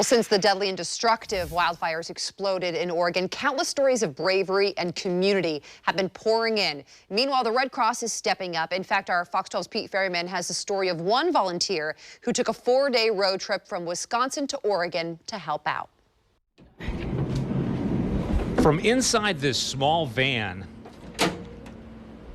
Well, since the deadly and destructive wildfires exploded in Oregon, countless stories of bravery and community have been pouring in. Meanwhile, the Red Cross is stepping up. In fact, our Fox 12's Pete Ferryman has the story of one volunteer who took a 4-day road trip from Wisconsin to Oregon to help out. From inside this small van,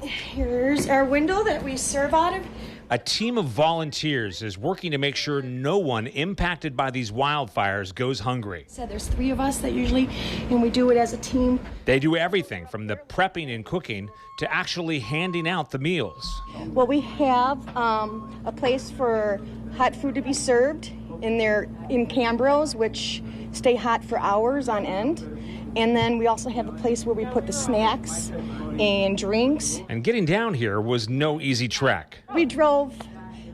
here's our window that we serve out of. a team of volunteers is working to make sure no one impacted by these wildfires goes hungry. So there's 3 of us that usually, and we do it as a team. They do everything from the prepping and cooking to actually handing out the meals. Well, we have a place for hot food to be served in Cambros, which stay hot for hours on end. And then we also have a place where we put the snacks and drinks. And getting down here was no easy trek. We drove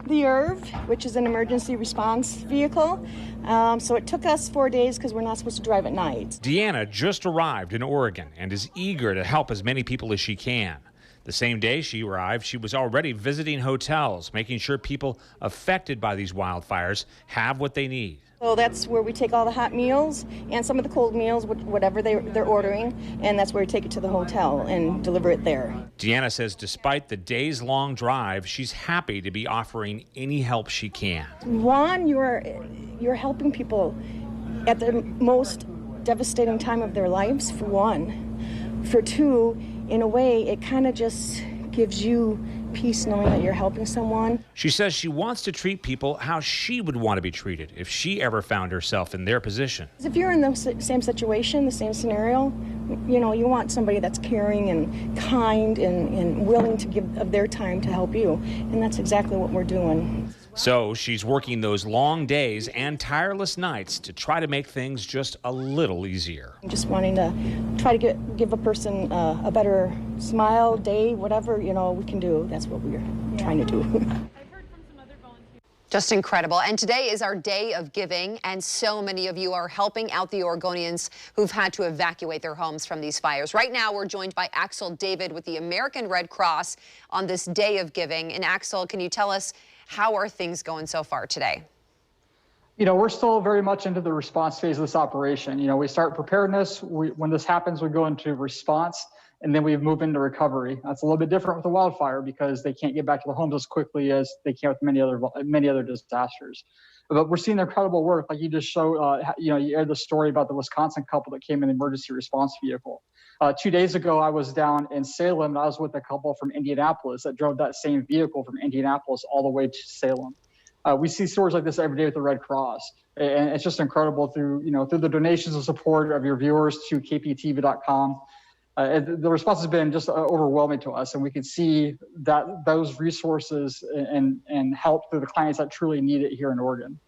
the IRV, which is an emergency response vehicle. So it took us 4 days because we're not supposed to drive at night. Deanna just arrived in Oregon and is eager to help as many people as she can. The same day she arrived, she was already visiting hotels, making sure people affected by these wildfires have what they need. So that's where we take all the hot meals and some of the cold meals, whatever they're ordering, and that's where we take it to the hotel and deliver it there. Deanna says despite the days-long drive, she's happy to be offering any help she can. One, you're helping people at the most devastating time of their lives, for one. For two, in a way, it kind of just gives you peace knowing that you're helping someone. She says she wants to treat people how she would want to be treated if she ever found herself in their position. If you're in the same situation, the same scenario, you know, you want somebody that's caring and kind and willing to give of their time to help you. And that's exactly what we're doing. So she's working those long days and tireless nights to try to make things just a little easier. I'm just wanting to try to give a person a better smile, day, whatever, you know, we can do. That's what we're trying to do. Just incredible. And today is our day of giving, and so many of you are helping out the Oregonians who've had to evacuate their homes from these fires. Right now, we're joined by Axel David with the American Red Cross on this day of giving. And Axel, can you tell us how are things going so far today? You know, we're still very much into the response phase of this operation. You know, we start preparedness. When this happens, we go into response, and then we move into recovery. That's a little bit different with the wildfire because they can't get back to the homes as quickly as they can with many other disasters. But we're seeing incredible work, like you just showed. You know, you aired the story about the Wisconsin couple that came in the emergency response vehicle. 2 days ago, I was down in Salem, and I was with a couple from Indianapolis that drove that same vehicle from Indianapolis all the way to Salem. We see stories like this every day with the Red Cross, and it's just incredible through the donations and support of your viewers to kptv.com. The response has been just overwhelming to us, and we can see that those resources and help through the clients that truly need it here in Oregon.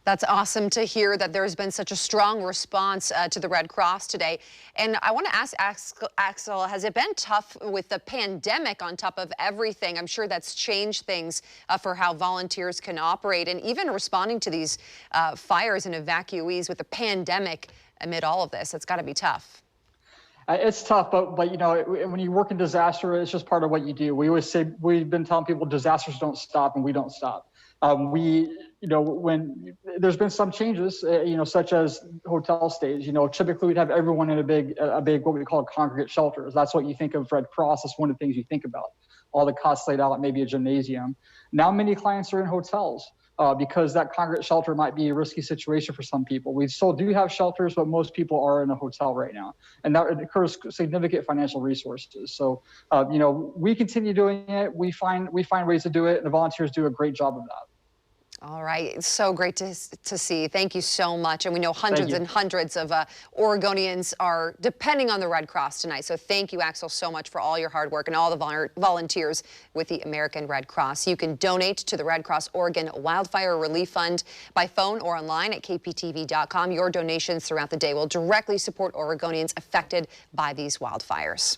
That's awesome to hear that there's been such a strong response to the Red Cross today. And I want to ask Axel, has it been tough with the pandemic on top of everything? I'm sure that's changed things for how volunteers can operate, and even responding to these fires and evacuees with the pandemic amid all of this. It's got to be tough. It's tough, but you know, when you work in disaster, it's just part of what you do. We always say, we've been telling people disasters don't stop, and we don't stop. When there's been some changes, such as hotel stays, typically we'd have everyone in a big, what we call congregate shelters. That's what you think of Red Cross. That's one of the things you think about. All the costs laid out, maybe a gymnasium. Now many clients are in hotels because that congregate shelter might be a risky situation for some people. We still do have shelters, but most people are in a hotel right now. And that incurs significant financial resources. So, we continue doing it. We find ways to do it, and the volunteers do a great job of that. All right. It's so great to see. Thank you so much. And we know hundreds and hundreds of Oregonians are depending on the Red Cross tonight. So thank you, Axel, so much for all your hard work and all the volunteers with the American Red Cross. You can donate to the Red Cross Oregon Wildfire Relief Fund by phone or online at kptv.com. Your donations throughout the day will directly support Oregonians affected by these wildfires.